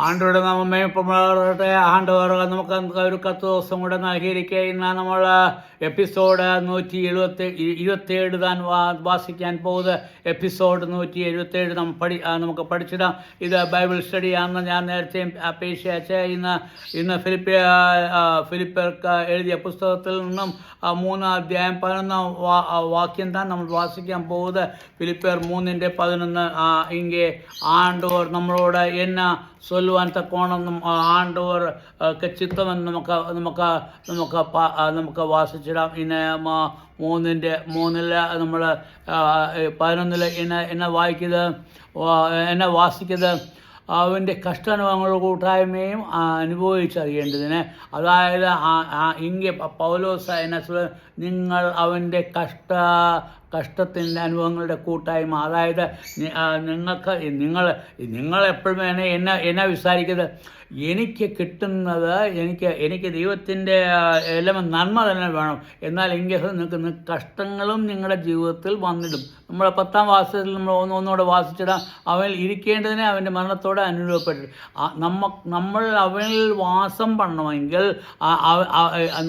ആണ്ടവരുടെ നാമമേ പ്രമാണത്തെ ആണ്ടവർ നമുക്ക് ഒരു 10 ദിവസം കൂടെ നൽകിയിരിക്കുക. ഇന്ന് നമ്മൾ എപ്പിസോഡ് 177 താൻ വാസിക്കാൻ പോകുന്നത്. എപ്പിസോഡ് 177 നമുക്ക് പഠിച്ചിടാം. ഇത് ബൈബിൾ സ്റ്റഡിയാണെന്ന് ഞാൻ നേരത്തെ അപേക്ഷ ഇന്ന് ഫിലിപ്പിയർക്ക് എഴുതിയ പുസ്തകത്തിൽ നിന്നും 3 അധ്യായം 11 വാക്യം താൻ നമ്മൾ വാസിക്കാൻ പോകുന്നത്. ഫിലിപ്പിയർ 3:11 ഇங்கே ആണ്ടവർ നമ്മളോട് എന്നാ சொல்லுவான் தக்கோணம் ஆண்டவர் ചിത്തമെന്ന് നമുക്ക് വാസിച്ചിടാം. ഇന്ന് 3:3 നമ്മൾ 11 എന്നെ വാസിക്കുന്നത് അവൻ്റെ കഷ്ടാനുഭവങ്ങളുടെ കൂട്ടായ്മയും അനുഭവിച്ചറിയേണ്ടതിന്. അതായത് ഇங்கே പൗലോസ് എന്നെ നിങ്ങൾ അവൻ്റെ കഷ്ടത്തിൻ്റെ അനുഭവങ്ങളുടെ കൂട്ടായ്മ. അതായത് നിങ്ങൾ എപ്പോഴും എന്നെ വിചാരിക്കുന്നത് എനിക്ക് കിട്ടുന്നത് എനിക്ക് ദൈവത്തിൻ്റെ എല്ലാം നന്മ തന്നെ വേണം. എന്നാൽ എങ്കിൽ നിങ്ങൾക്ക് കഷ്ടങ്ങളും നിങ്ങളുടെ ജീവിതത്തിൽ വന്നിടും. നമ്മൾ 10-ാം വാസത്തിൽ നമ്മൾ ഒന്നുകൂടെ വാസിച്ചിടാം. അവൻ ഇരിക്കേണ്ടതിനെ അവൻ്റെ മരണത്തോടെ അനുഭവപ്പെട്ടു. നമ്മൾ അവനിൽ വാസം பண்ணണമെങ്കിൽ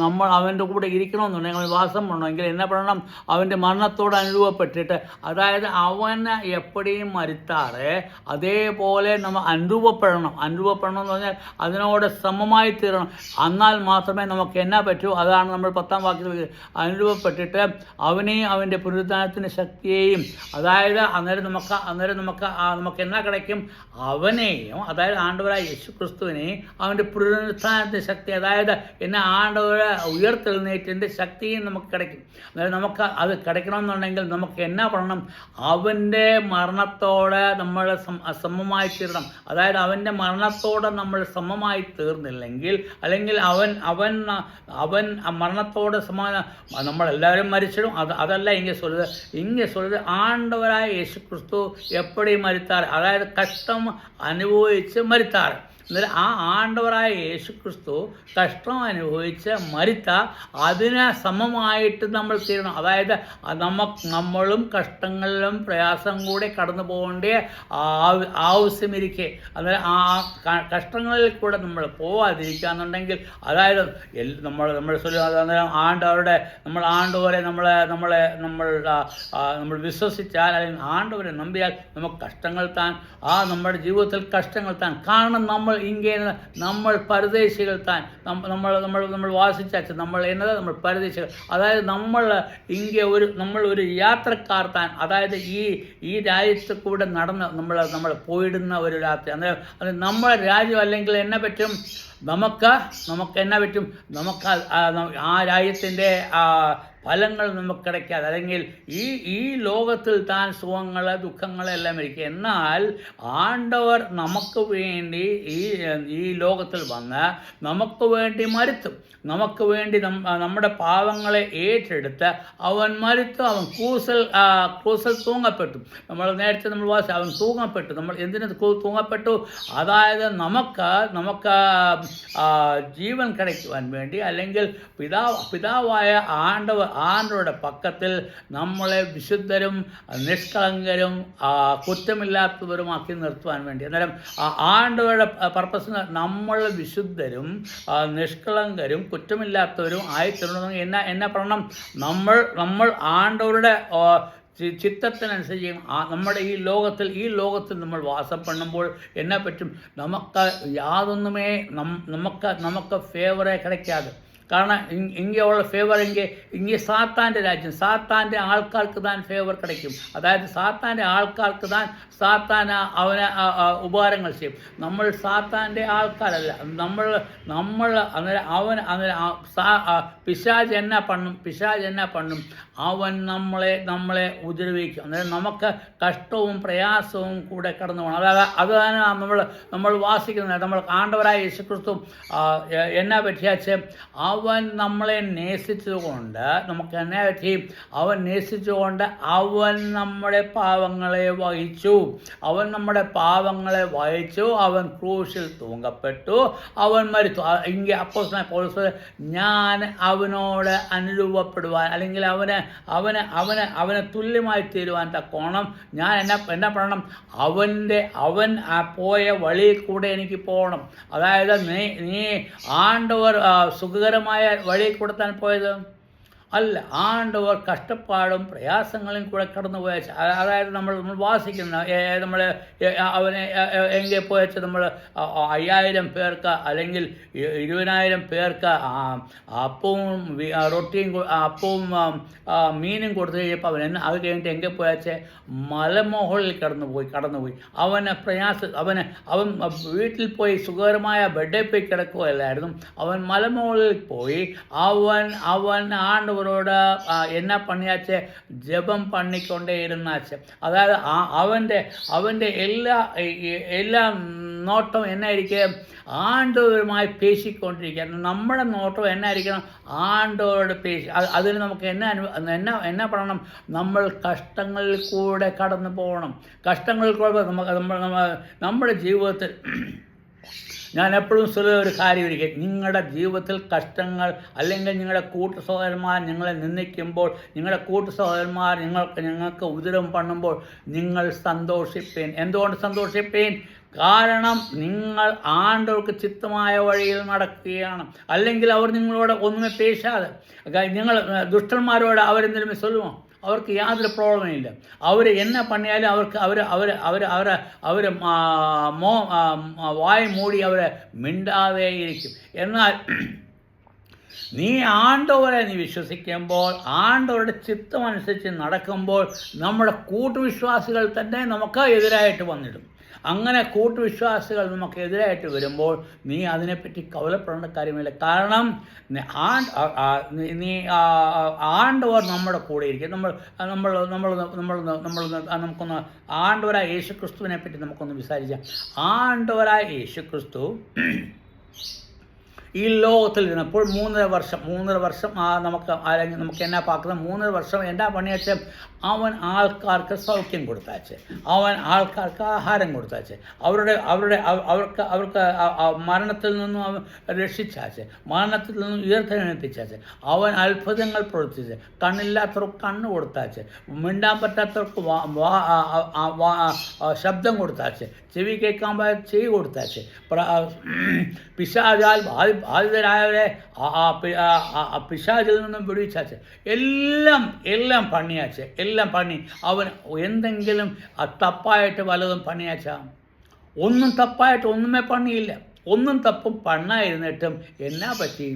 നമ്മൾ അവൻ്റെ കൂടെ ഇരിക്കണമെന്നുണ്ടെങ്കിൽ അവൻ വാസം பண்ணണമെങ്കിൽ എന്നാ பண்ணണം? അവൻ്റെ മരണത്തോട് അനുഭവപ്പെട്ടിട്ട്, അതായത് അവന് എപ്പോഴും മരിത്താറ് അതേപോലെ നമ്മൾ അനുഭവപ്പെടണം എന്ന് പറഞ്ഞാൽ അതിനോട് സമമായി തീരണം. എന്നാൽ മാത്രമേ നമുക്ക് എന്നാ പറ്റൂ. അതാണ് നമ്മൾ 10-ാം വാക്യത്തിൽ അനുഭവപ്പെട്ടിട്ട് അവനെയും അവൻ്റെ പുനരുദ്ധാനത്തിൻ്റെ ശക്തിയെയും, അതായത് അന്നേരം നമുക്ക് എന്നാ കിടക്കും? അവനെയും, അതായത് ആണ്ടവരായ യേശു ക്രിസ്തുവിനെയും അവൻ്റെ പുനരുദ്ധാനത്തിൻ്റെ ശക്തി, അതായത് എന്നെ ആണ്ടവരെ ഉയർത്തെഴുന്നേറ്റിൻ്റെ ശക്തിയും നമുക്ക് കിടക്കും. അതായത് നമുക്ക് അത് കിടക്കണമെന്നുണ്ടെങ്കിൽ നമുക്ക് എന്നാ പറയണം? അവൻ്റെ മരണത്തോടെ നമ്മൾ സമമായി തീരണം. അതായത് അവൻ്റെ മരണത്തോടെ നമ്മൾ സമമായി തീർന്നില്ലെങ്കിൽ, അല്ലെങ്കിൽ അവൻ മരണത്തോടെ നമ്മളെല്ലാവരും മരിച്ചിടും. അതല്ല ഇങ്ങനെ சொல்லுது ആണ്ടവരായ യേശു ക്രിസ്തു എപ്പോഴും മരിത്താറ്, അതായത് കഷ്ടം അനുഭവിച്ച് മരിത്താറ്. അന്നേരം ആ ആണ്ടവരായ യേശു ക്രിസ്തു കഷ്ടം അനുഭവിച്ച് മരിത്ത അതിന് സമമായിട്ട് നമ്മൾ തീരണം. അതായത് നമ്മളും കഷ്ടങ്ങളിലും പ്രയാസം കൂടെ കടന്നു പോകേണ്ട ആവശ്യമിരിക്കെ, അതായത് ആ കഷ്ടങ്ങളിൽ കൂടെ നമ്മൾ പോവാതിരിക്കുക എന്നുണ്ടെങ്കിൽ, അതായത് നമ്മൾ ആണ്ടവരെ നമ്മൾ വിശ്വസിച്ചാൽ, അല്ലെങ്കിൽ ആണ്ടവരെ നമ്പിയാൽ നമുക്ക് കഷ്ടങ്ങൾ താൻ, നമ്മുടെ ജീവിതത്തിൽ കഷ്ടങ്ങൾ താൻ. കാരണം നമ്മൾ നമ്മൾ പരദേശികൾ താൻ, നമ്മൾ വാസിച്ചു നമ്മൾ പരദേശികൾ, അതായത് നമ്മൾ ഒരു യാത്രക്കാർ താൻ. അതായത് ഈ രാജ്യത്ത് കൂടെ നടന്ന് നമ്മൾ പോയിടുന്ന ഒരു രാത്രി. അത് നമ്മുടെ രാജ്യം അല്ലെങ്കിൽ എന്നെ പറ്റും, നമുക്ക് എന്നാ പറ്റും? നമുക്ക് ആ രാജ്യത്തിൻ്റെ ഫലങ്ങൾ നമുക്ക് കിടക്കാതെ, അല്ലെങ്കിൽ ഈ ലോകത്തിൽ താൻ സുഖങ്ങൾ ദുഃഖങ്ങളെല്ലാം ഇരിക്കുക. എന്നാൽ ആണ്ടവർ നമുക്ക് വേണ്ടി ഈ ലോകത്തിൽ വന്ന് നമുക്ക് വേണ്ടി മരിത്തും, നമുക്ക് വേണ്ടി നമ്മുടെ പാവങ്ങളെ ഏറ്റെടുത്ത് അവൻ മരിത്തു, അവൻ ക്രൂസിൽ തൂങ്ങപ്പെട്ടു. നമ്മൾ നേരത്തെ വായിച്ചു, അവൻ തൂങ്ങപ്പെട്ടു. നമ്മൾ എന്തിനു തൂങ്ങപ്പെട്ടു? അതായത് നമുക്ക് ജീവൻ கிடைക്കുവാൻ വേണ്ടി, അല്ലെങ്കിൽ പിതാവായ ആണ്ടവരുടെ പക്കത്തിൽ നമ്മളെ വിശുദ്ധരും നിഷ്കളങ്കരും കുറ്റമില്ലാത്തവരുമാക്കി നിർത്തുവാൻ വേണ്ടി. അന്നേരം ആണ്ടവരുടെ പർപ്പസ് നമ്മൾ വിശുദ്ധരും നിഷ്കളങ്കരും കുറ്റമില്ലാത്തവരും ആയിത്തീരണമെങ്കിൽ എന്നാ പറയണം? നമ്മൾ ആണ്ടവരുടെ ചിത്തത്തിനനുസരിച്ച് നമ്മുടെ ഈ ലോകത്തിൽ നമ്മൾ വാസം பண்ணுമ്പോൾ എന്നാ പറ്റും? നമുക്ക് യാതൊന്നുമേ നമുക്ക് ഫേവറെ கிடைக்காது. കാരണം ഇங்கே ഉള്ള ഫേവർ ഇங்கே സാത്താൻ്റെ രാജ്യം, സാത്താൻ്റെ ആൾക്കാർക്ക് താൻ ഫേവർ கிடைക്കും. അതായത് സാത്താൻ്റെ ആൾക്കാർക്ക് താൻ അവന് ഉപകാരങ്ങൾ ചെയ്യും. നമ്മൾ സാത്താൻ്റെ ആൾക്കാരല്ല. നമ്മൾ പിശാച് എന്നാ പണ്ണും? അവൻ നമ്മളെ ഉപദ്രവിക്കും. അന്നേരം നമുക്ക് കഷ്ടവും പ്രയാസവും കൂടെ കടന്നു പോകണം. അതാണ് നമ്മൾ വാസിക്കുന്നത്. നമ്മൾ ആണ്ടവരായ യേശുക്രിസ്തു എന്നാ പറ്റിയാച്ച് അവൻ നമ്മളെ നേസിച്ചതുകൊണ്ട് നമുക്ക് എന്നെ പറ്റി, അവൻ നേസിച്ചുകൊണ്ട് അവൻ നമ്മുടെ പാവങ്ങളെ വഹിച്ചു. അവൻ നമ്മുടെ പാവങ്ങളെ വഹിച്ചു. അവൻ ക്രൂശിൽ തൂങ്ങപ്പെട്ടു. അവൻ മരിച്ചു. എങ്കിൽ അപ്പോസ്തലനായ പൗലോസ്, ഞാൻ അവനോട് അനുരൂപപ്പെടുവാൻ അല്ലെങ്കിൽ അവന് തുല്യമായി തീരുവാൻ തക്കോണം ഞാൻ എന്നാ പറയണം? അവൻ പോയ വഴിയിൽ കൂടെ എനിക്ക് പോകണം. അതായത് നീ ആണ്ടവർ സുഖകരമായ വഴിയിൽ കൂടെ താൻ പോയത് അല്ല, ആണ്ടവർ കഷ്ടപ്പാടും പ്രയാസങ്ങളും കൂടെ കടന്നു പോയ, അതായത് നമ്മൾ വാസിക്കുന്ന നമ്മൾ അവനെ എங்கே പോയച്ച നമ്മൾ 5000 പേർക്ക് അല്ലെങ്കിൽ 20,000 പേർക്ക് അപ്പവും റൊട്ടിയും അപ്പവും മീനും കൊടുത്തു കഴിഞ്ഞപ്പോൾ അത് കഴിഞ്ഞിട്ട് എங்கே പോയച്ചേ? മലമുകളിൽ കടന്നുപോയി. അവൻ വീട്ടിൽ പോയി സുഖകരമായ ബെഡിൽ പോയി കിടക്കുകയല്ലായിരുന്നു. അവൻ മലമുകളിൽ പോയി അവൻ ആണ്ടവരോട് എന്നാ പണിയാച്ചേ? ജപം പണിക്കൊണ്ടേ ഇരുന്നാച്ച്. അതായത് അവൻ്റെ എല്ലാ നോട്ടം എന്നായിരിക്കും? ആണ്ടവരുമായി പേശിക്കൊണ്ടിരിക്കുക. നമ്മുടെ നോട്ടം എന്നായിരിക്കണം? ആണ്ടവരോട് പേശി. അതിന് നമുക്ക് എന്നാ പറയണം? നമ്മൾ കഷ്ടങ്ങളിൽ കൂടെ കടന്നു പോകണം. കഷ്ടങ്ങളിൽ കൂടെ നമ്മുടെ ജീവിതത്തിൽ ഞാൻ എപ്പോഴും ഒരു കാര്യം ഇരിക്കും, നിങ്ങളുടെ ജീവിതത്തിൽ കഷ്ടങ്ങൾ അല്ലെങ്കിൽ നിങ്ങളുടെ കൂട്ടു സഹോദരന്മാർ നിങ്ങളെ നിന്ദിക്കുമ്പോൾ, നിങ്ങളുടെ കൂട്ടു സഹോദരന്മാർ നിങ്ങൾക്ക് ഉദരം പണ്ണുമ്പോൾ നിങ്ങൾ സന്തോഷിപ്പീൻ. എന്തുകൊണ്ട് സന്തോഷിപ്പീൻ? കാരണം നിങ്ങൾ ആണ്ടവർക്ക് ചിത്തമായ വഴിയിൽ നടക്കുകയാണ്. അല്ലെങ്കിൽ അവർ നിങ്ങളോട് ഒന്നുമേ പേശാതെ, നിങ്ങൾ ദുഷ്ടന്മാരോട് അവരെന്തെങ്കിലും சொல்லுவோம், അവർക്ക് യാതൊരു പ്രോബ്ലം ഇല്ല. അവർ എന്നെ പണിയാലും അവർ വായ മൂടി അവരെ മിണ്ടാതെ ഇരിക്കും. എന്നാൽ നീ ആണ്ടവരെ വിശ്വസിക്കുമ്പോൾ, ആണ്ടവരുടെ ചിത്തമനുസരിച്ച് നടക്കുമ്പോൾ, നമ്മുടെ കൂട്ടുവിശ്വാസികൾ തന്നെ നമുക്ക് എതിരായിട്ട് വന്നിടും. അങ്ങനെ കൂട്ടുവിശ്വാസികൾ നമുക്ക് എതിരായിട്ട് വരുമ്പോൾ നീ അതിനെപ്പറ്റി കവലപ്പെടേണ്ട കാര്യമില്ല. കാരണം നീ ആണ്ടവർ നമ്മുടെ കൂടെ ഇരിക്കും. നമുക്കൊന്ന് ആണ്ടവരായ യേശുക്രിസ്തുവിനെ പറ്റി നമുക്കൊന്ന് വിചാരിക്കാം. ആണ്ടവരായ യേശുക്രിസ്തു ഈ ലോകത്തിൽ ഇരുന്നപ്പോൾ 3.5 വർഷം നമുക്ക് എന്നാ പാക്കുന്നത്? 3.5 വർഷം എന്നാ പണിയാച്ച? അവൻ ആൾക്കാർക്ക് സൗഖ്യം കൊടുത്താച്ച്, അവൻ ആൾക്കാർക്ക് ആഹാരം കൊടുത്താച്ച്, അവർക്ക് മരണത്തിൽ നിന്നും അവൻ രക്ഷിച്ചാച്ച്, മരണത്തിൽ നിന്നും ഉയർത്തെഴുന്നേൽപ്പിച്ചാച്ച്, അവൻ അത്ഭുതങ്ങൾ പ്രവർത്തിച്ച്, കണ്ണില്ലാത്തവർക്ക് കണ്ണ് കൊടുത്താച്ച്, മിണ്ടാൻ പറ്റാത്തവർക്ക് ശബ്ദം കൊടുത്താച്ച്, ചെവി കേൾക്കാൻ പറ്റാത്ത ചെവി കൊടുത്താച്ച്, പിശാചാൽ ബാധിതരായവരെ പിശാചിൽ നിന്നും വിടുവിച്ചാച്ച്, എല്ലാം പണിയാച്ച്, എല്ലാം പണി. അവൻ എന്തെങ്കിലും തപ്പായിട്ട് വല്ലതും പണിയാച്ചാ? ഒന്നും തപ്പായിട്ട് ഒന്നുമേ പണിയില്ല. ഒന്നും തപ്പും പണ്ണായിരുന്നിട്ടും എന്നാ പറ്റി?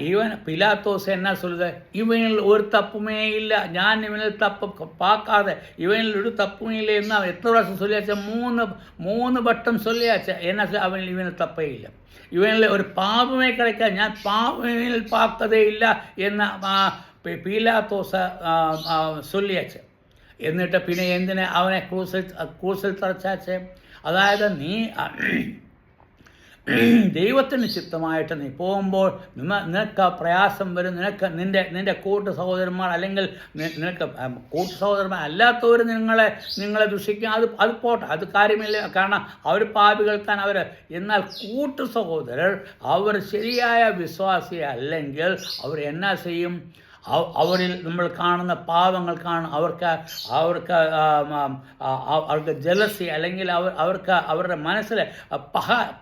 ഇവൻ പിലാത്തോസ് എന്നാ சொல்லுது? ഇവനിൽ ഒരു തപ്പുമേ ഇല്ല, ഞാൻ ഇവനിൽ തപ്പ് പാക്കാതെ ഇവനിൽ ഒരു തപ്പുമേ ഇല്ല എന്ന് എത്ര പ്രാവശ്യം ചൊല്ലിയാച്ച? 3 വട്ടം ചൊല്ലിയാച്ച. എന്നാ അവനിൽ ഇവന് തപ്പേ ഇല്ല, ഇവനിൽ ഒരു പാപമേ കിടക്കാൻ ഞാൻ പാപമിൽ പാക്കതേ ഇല്ല എന്ന പീലാത്തോസ് ചൊല്ലിയാച്ച്. എന്നിട്ട് പിന്നെ എന്തിനെ അവനെ ക്രൂസിൽ തറച്ചാച്ച്? അതായത് നീ ദൈവത്തിന് ചിത്തമായിട്ട് നീ പോകുമ്പോൾ നിനക്ക് പ്രയാസം വരും. നിൻ്റെ കൂട്ടു സഹോദരന്മാർ അല്ലെങ്കിൽ നിനക്ക് കൂട്ടു സഹോദരന്മാർ അല്ലാത്തവർ നിങ്ങളെ ദുഷിക്കും. അത് പോട്ടെ, അത് കാര്യമില്ല. കാരണം അവർ പാപികൾ താൻ അവർ. എന്നാൽ കൂട്ടു സഹോദരർ അവർ ശരിയായ വിശ്വാസി അല്ലെങ്കിൽ അവർ എന്നാ ചെയ്യും? അവരിൽ നമ്മൾ കാണുന്ന പാവങ്ങൾ അവർക്ക് ജലസി അല്ലെങ്കിൽ അവരുടെ മനസ്സിൽ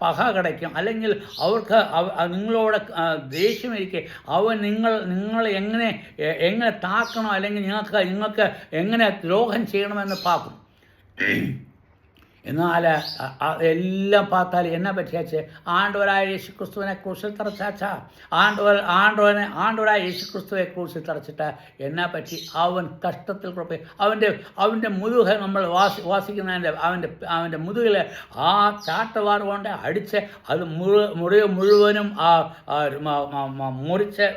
പക കിടക്കും. അല്ലെങ്കിൽ അവർക്ക് നിങ്ങളോട് ദേഷ്യമിരിക്കെ നിങ്ങൾ എങ്ങനെ താക്കണോ അല്ലെങ്കിൽ നിങ്ങൾക്ക് എങ്ങനെ ദ്രോഹം ചെയ്യണമെന്ന് പാക്കും. എന്നാൽ എല്ലാം பார்த்தாൽ എന്നാ പറ്റിയാച്ച്? ആണ്ടവരായ യേശുക്രിസ്തുവിനെ ക്രൂശിൽ തറച്ചാച്ചാ. ആണ്ടവരായ യേശുക്രിസ്തുവെ ക്രൂശിൽ തറച്ചിട്ട് എന്നാ പറ്റി? അവൻ കഷ്ടത്തിൽ കുഴപ്പം അവൻ്റെ മുതുക നമ്മൾ വാസിക്കുന്നതിൻ്റെ അവൻ്റെ മുതുകിൽ ആ ചാട്ടവാർ കൊണ്ട് അടിച്ച് അത് മുഴുവനും മുറിച്ച്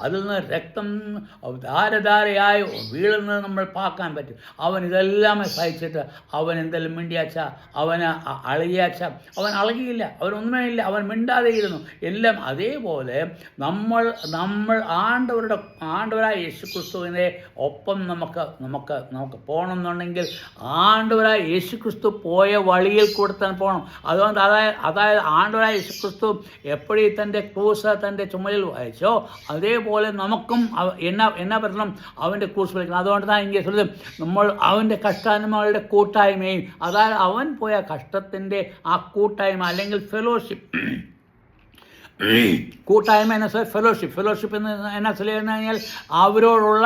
അതിൽ നിന്ന് രക്തം ധാരധാരയായി വീഴുന്നത് നമ്മൾ പാക്കാൻ പറ്റും. അവൻ ഇതെല്ലാം സഹിച്ചിട്ട് അവൻ എന്തെങ്കിലും മിണ്ടിയാച്ചാ? അവന് അളകിയാച്ച അവൻ അളകിയില്ല, അവനൊന്നുമേ ഇല്ല, അവൻ മിണ്ടാതെ ഇരുന്നു. എല്ലാം അതേപോലെ നമ്മൾ ആണ്ടവരായ യേശുക്രിസ്തുവിനെ ഒപ്പം നമുക്ക് പോകണമെന്നുണ്ടെങ്കിൽ ആണ്ടവരായ യേശുക്രിസ്തു പോയ വഴിയിൽ കൂടെ തന്നെ പോകണം. അതുകൊണ്ട് അതായത് ആണ്ടവരായ യേശുക്രിസ്തു എപ്പോഴും തൻ്റെ ക്രൂസ് തൻ്റെ ചുമലിൽ വായിച്ചോ അതേപോലെ നമുക്കും എന്നാ പറ്റണം, അവൻ്റെ ക്രൂസ് വലിക്കണം. അതുകൊണ്ട് തന്നെ ഇങ്ങനെ சொல்லுது, നമ്മൾ അവൻ്റെ കഷ്ടാനുഭവങ്ങളുടെ കൂട്ടായ്മയും, അതായത് അവൻ പോയ കഷ്ടത്തിൻ്റെ ആ കൂട്ടായ്മ അല്ലെങ്കിൽ ഫെലോഷിപ്പ്, കൂട്ടായ്മ എന്ന ഫെലോഷിപ്പ് എന്ന് എന്നാ ചൊല്ലിയെന്ന് കഴിഞ്ഞാൽ അവരോടുള്ള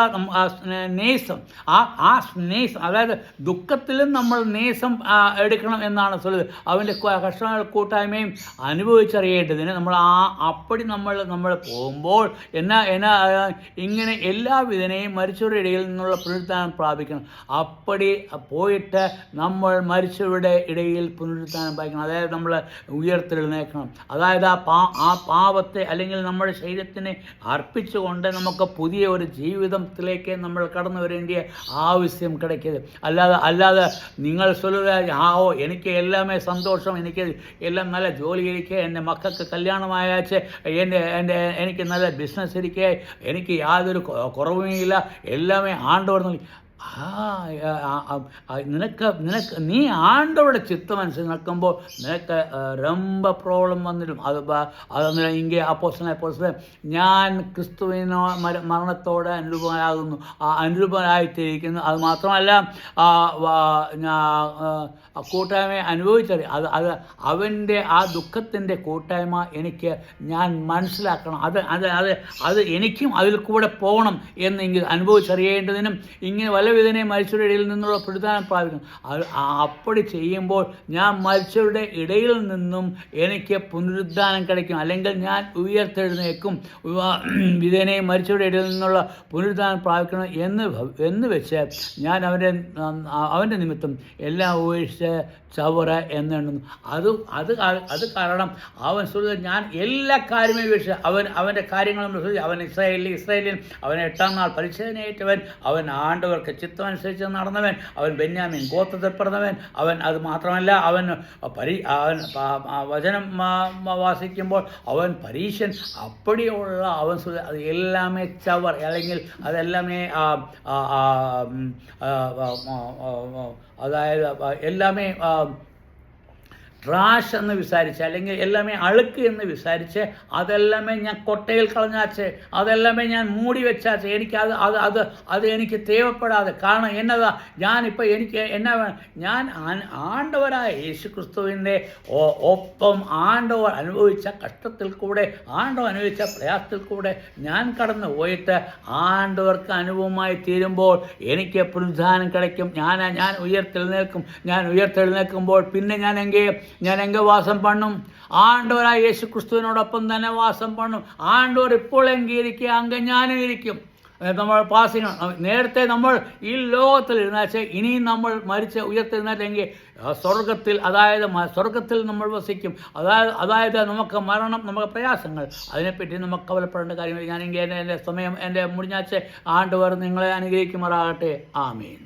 നേസം, ആ സ്നേഹം, അതായത് ദുഃഖത്തിലും നമ്മൾ നേസം എടുക്കണം എന്നാണ് ചൊല്ലുന്നത്. അവൻ്റെ കഷ്ടങ്ങൾ കൂട്ടായ്മയും അനുഭവിച്ചറിയേണ്ടതിന് നമ്മൾ അപ്പടി നമ്മൾ പോകുമ്പോൾ ഇങ്ങനെ എല്ലാവിധനെയും മരിച്ചവരുടെ ഇടയിൽ നിന്നുള്ള പുനരുത്ഥാനം പ്രാപിക്കണം. അപ്പടി പോയിട്ട് നമ്മൾ മരിച്ചവരുടെ ഇടയിൽ പുനരുത്ഥാനം പ്രാപിക്കണം, അതായത് നമ്മൾ ഉയർത്തെഴുന്നേൽക്കണം. അതായത് ആ പാപത്തെ അല്ലെങ്കിൽ നമ്മുടെ ശരീരത്തിനെ അർപ്പിച്ചുകൊണ്ട് നമുക്ക് പുതിയ ഒരു ജീവിതത്തിലേക്ക് നമ്മൾ കടന്നു വരേണ്ടിയ ആവശ്യം കിടക്കരുത്. അല്ലാതെ നിങ്ങൾ എനിക്ക് എല്ലാമേ സന്തോഷം, എനിക്ക് എല്ലാം നല്ല ജോലി ഇരിക്കെ, എൻ്റെ മക്കൾക്ക് കല്യാണമായാച്ച്, എനിക്ക് നല്ല ബിസിനസ് ഇരിക്കെ, എനിക്ക് യാതൊരു കുറവുമില്ല, എല്ലാമേ ആണ്ടവർ നീ ആണ്ടവരുടെ ചിത്തമനുസരിച്ച് നിൽക്കുമ്പോൾ നിനക്ക് ரொம்ப പ്രോബ്ലം വന്നിടും. അതെന്നാൽ ഇங்கே അപ്പോസ്തലൻ ഞാൻ ക്രിസ്തുവിനോ മരണത്തോട് അനുരൂപനായിട്ടിരിക്കുന്നു. അത് മാത്രമല്ല കൂട്ടായ്മ അനുഭവിച്ചറിയാം. അവൻ്റെ ആ ദുഃഖത്തിൻ്റെ കൂട്ടായ്മ ഞാൻ മനസ്സിലാക്കണം. അത് എനിക്കും അതിൽ കൂടെ പോകണം എന്ന് അനുഭവിച്ചറിയേണ്ടതിനും ഇങ്ങനെ പലവിധനെ മരിച്ചവരുടെ ഇടയിൽ നിന്നുള്ള പുനരുത്ഥാനം പ്രാപിക്കണം. അപ്പടി ചെയ്യുമ്പോൾ ഞാൻ മരിച്ചവരുടെ ഇടയിൽ നിന്നും എനിക്ക് പുനരുദ്ധാനം கிடைക്കും, അല്ലെങ്കിൽ ഞാൻ ഉയർത്തെഴുന്നേക്കും. വിധേനെ മരിച്ചവരുടെ ഇടയിൽ നിന്നുള്ള പുനരുദ്ധാനം പ്രാപിക്കണം എന്ന് വെച്ച് ഞാൻ അവൻ്റെ നിമിത്തം എല്ലാം ഉപേക്ഷിച്ച് ചവറ എന്നെണ്ണുന്നു. അത് കാരണം അവൻ ഞാൻ എല്ലാ കാര്യമേ ഉപേക്ഷിച്ച് അവൻ്റെ കാര്യങ്ങളും അവൻ ഇസ്രായേലിയൻ, അവൻ 8-ാം നാൾ പരിച്ഛേദനയേറ്റവൻ, അവൻ ആണ്ടവർക്ക് ചിത്തമനുസരിച്ച് നടന്നവൻ, അവൻ ബെന്യാമീൻ ഗോത്രത്തിൽ പിറന്നവൻ. അവൻ അത് മാത്രമല്ല, അവൻ വചനം വാസിക്കുമ്പോൾ അവൻ പരീശൻ. അപ്പടിയുള്ള അവൻ അത് എല്ലാമേ ചവർ, അല്ലെങ്കിൽ അതെല്ലാമേ അതായത് എല്ലാമേ ട്രാഷ് എന്ന് വിചാരിച്ച്, അല്ലെങ്കിൽ എല്ലാമേ അഴുക്ക് എന്ന് വിചാരിച്ച് അതെല്ലാമേ ഞാൻ കൊട്ടയിൽ കളഞ്ഞാച്ച്, അതെല്ലാമേ ഞാൻ മൂടി വെച്ചാച്ച്. അത് എനിക്ക് തേവപ്പെടാതെ. കാരണം ഞാനിപ്പോൾ ഞാൻ ആണ്ടവരായ യേശുക്രിസ്തുവിൻ്റെ ഒപ്പം ആണ്ടവർ അനുഭവിച്ച കഷ്ടത്തിൽ കൂടെ, ആണ്ടവർ അനുഭവിച്ച പ്രയാസത്തിൽ കൂടെ ഞാൻ കടന്നു പോയിട്ട് ആണ്ടവർക്ക് അനുഭവമായി തീരുമ്പോൾ എനിക്ക് പുനരുദ്ധാനം கிடைக்கும். ഞാൻ ഉയർത്തെഴുന്നേൽക്കുമ്പോൾ പിന്നെ ഞാൻ എங்கே വാസം പണ്ണും? ആണ്ടവരായ യേശു ക്രിസ്തുവിനോടൊപ്പം തന്നെ വാസം പണ്ണും. ആണ്ടവർ ഇപ്പോൾ എங்கே ഇരിക്കുക, അങ്ങ് ഞാനും ഇരിക്കും. നമ്മൾ നേരത്തെ നമ്മൾ ഈ ലോകത്തിൽ ഇരുന്നാച്ച്, ഇനിയും നമ്മൾ ഉയർത്തെഴുന്നേറ്റെങ്കിൽ സ്വർഗത്തിൽ, സ്വർഗത്തിൽ നമ്മൾ വസിക്കും. അതായത് നമുക്ക് മരണം, നമുക്ക് പ്രയാസങ്ങൾ, അതിനെപ്പറ്റി നമുക്ക് കവലപ്പെടേണ്ട കാര്യമില്ല. ഞാനെങ്കിൽ എൻ്റെ സമയം മുടിഞ്ഞാച്ച് ആണ്ടവർ നിങ്ങളെ അനുഗ്രഹിക്കുമാറാകട്ടെ. ആമേൻ.